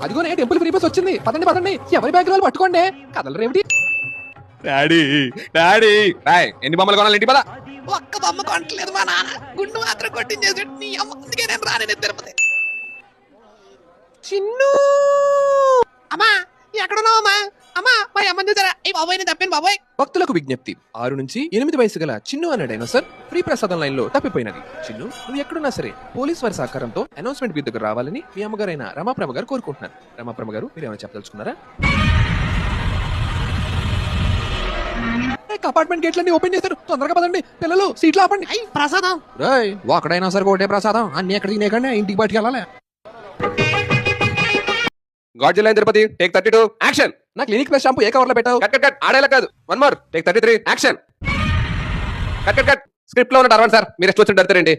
అదిగోనే temple free bus వచ్చింది. పదండి పదండి, ఎవరి బ్యాగ్ వాళ్ళు పట్టుకోండి. కదలరు ఏమిటి? డాడీ డాడీ రాయ్ ఎన్ని బొమ్మలు కొనాలి ఇంటి పద. ఒక్క బొమ్మ కొట్టలేదు మా నాన్న, గుండు మాత్రం కొట్టించేసి నీ అమ్మ. అందుకే నేను రానే తిరుపతి. చిన్ను అమ్మా, ఎక్కడున్నావు అమ్మా? అమ్మా మా అమ్మని చూసారా? ఈ బాబోయ్ నేను తప్పాను బాబోయ్. భక్తులకు విజ్ఞప్తి, 6 నుంచి 8 వయసు గల చిన్ను అనే డైనోసర్ ఫ్రీ ప్రసాదం లైన్ లో తప్పిపోయినది. చిన్ను, నువ్వు ఎక్కడున్నా సరే పోలీస్ వారి సహకారంతో అనౌన్స్మెంట్ మీ దగ్గర రావాలని మీ అమ్మగారైన రమాప్రభ గారు కోరుకుంటున్నారు. రమాప్రభ గారు, మీరు ఏమైనా చెప్పదలుచుకున్నారా? అపార్ట్మెంట్ గేట్లన్నీ ఓపెన్ చేశారు, తొందరగా పదండి. పిల్లలు సీట్లు ఆపండి. ప్రసాదం రాయ్, ఒకడైనా సరే ఒకటే ప్రసాదం, అన్ని ఎక్కడ తినేకండి, ఇంటికి బయటికి వెళ్ళాలి. గాడ్జిల్ లైన్ తిరుపతి టేక్ 32 యాక్షన్. నా క్లినిక్ ప్లస్ షాంపూ ఏ కవర్ లో పెట్టావు? కట్ కట్ కట్ ఆడేలా కాదు. One more take 33 action. Cut cut cut script లో ఉన్న అరవండి సార్, మీరు ಎಷ್ಟು వచ్చిన అడతారండి.